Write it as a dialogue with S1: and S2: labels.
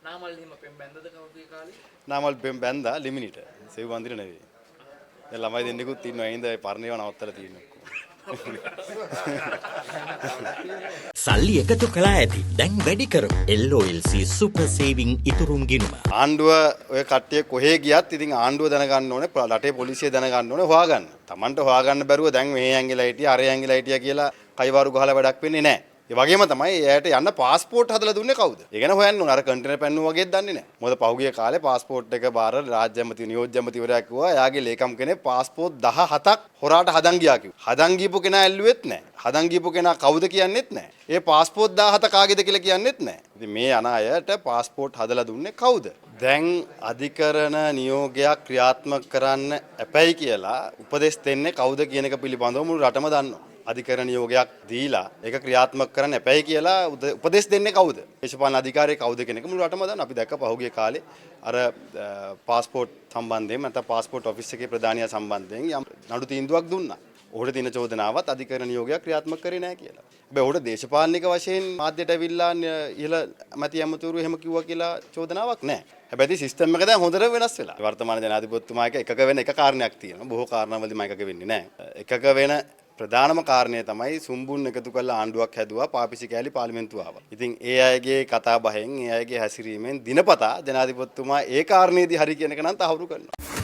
S1: නාමල් හිම පෙම් බැන්දද කවුරුගේ කාලේ?
S2: නාමල් පෙම් බැන්දා ලිමිනිට. සෙව් වන්දිර නෙවෙයි. දැන් ළමයි දෙන්නෙකුත් ඉන්නවා. ඇයින්ද ඒ පරණේව නවත්තලා තියෙන්නේ.
S3: සල්ලි එකතු කළා ඇති. දැන් වැඩි කරමු. LOLC සුපර් සේවිං ඉතුරුම් ගිණුම.
S2: ආණ්ඩුව ඔය කට්ටිය කොහේ ගියත් ඉතින් ආණ්ඩුව දැනගන්න ඕනේ, රටේ පොලිසිය දැනගන්න ඕනේ, හොයාගන්න. Tamanට හොයාගන්න බැරුව දැන් මේ ඇංගිලා හිටියා, අර ඇංගිලා හිටියා කියලා කයිවාරු ගහලා වැඩක් වෙන්නේ නැහැ. ඒ වගේම තමයි එයාට යන්න පාස්පෝර්ට් හදලා දුන්නේ කවුද? ඒ ගැන හොයන්න ඕන. අර කන්ටේනර් පැන්නුව වගේත් දන්නේ නැහැ. මොකද පහුගිය කාලේ පාස්පෝර්ට් එක බාර රාජ්‍ය ඇමති නියෝජ්‍ය ඇමතිවරයා කිව්වා එයාගේ ලේකම් කෙනෙක් පාස්පෝර්ට් 17ක් හොරාට හදන් ගියා කිව්වා. හදන් ගියපු කෙනා ඇල්ලුවෙත් නැහැ. හදන් ගියපු කෙනා කවුද කියන්නෙත් නැහැ. ඒ පාස්පෝර්ට් 17 කාගේද කියලා කියන්නෙත් නැහැ. ඉතින් මේ අන අයට පාස්පෝර්ට් හදලා දුන්නේ කවුද? දැන් අධිකරණ නියෝගයක් ක්‍රියාත්මක කරන්න එපැයි කියලා උපදෙස් දෙන්නේ කවුද කියන එක පිළිබඳව මුළු රටම දන්නවා. අධිකරණ නියෝගයක් දීලා ඒක ක්‍රියාත්මක කරන්න එපැයි කියලා උපදෙස් දෙන්නේ කවුද? දේශපාලන අධිකාරිය කවුද කියන එක මුළු රටම දන්නවා. අපි දැක්ක පහුගිය කාලේ අර පාස්පෝර්ට් සම්බන්ධයෙන් නැත්නම් පාස්පෝර්ට් ඔෆිස් එකේ ප්‍රධානියා සම්බන්ධයෙන් යම් නඩු තීන්දුවක් දුන්නා. ඔහුට තියෙන චෝදනාවත් අධිකරණ නියෝගයක් ක්‍රියාත්මක කරේ නැහැ කියලා. හැබැයි ඔහුට දේශපාලනික වශයෙන් මාධ්‍යට ඇවිල්ලා ඉහළ මැති ඇමතුරු එහෙම කිව්වා කියලා චෝදනාවක් නැහැ. හැබැයි සිස්ටම් එක දැන් හොඳට වෙනස් වෙලා. වර්තමාන ජනාධිපතිතුමා එකක වෙන එක කාරණයක් තියෙනවා. බොහෝ කාරණාවලදී මම එකක වෙන්නේ නැහැ. එකක වෙන ප්‍රධානම කාරණය තමයි සුම්බුන් එකතු කරලා ආණ්ඩුවක් හැදුවා, පාපිසි කෑලි පාර්ලිමේන්තුව ආවා. ඉතින් ඒ අයගේ කතා බහෙන්, ඒ අයගේ හැසිරීමෙන් දිනපතා ජනාධිපතිතුමා ඒ කාරණේදී හරි කියන එක නම් තහවුරු කරනවා.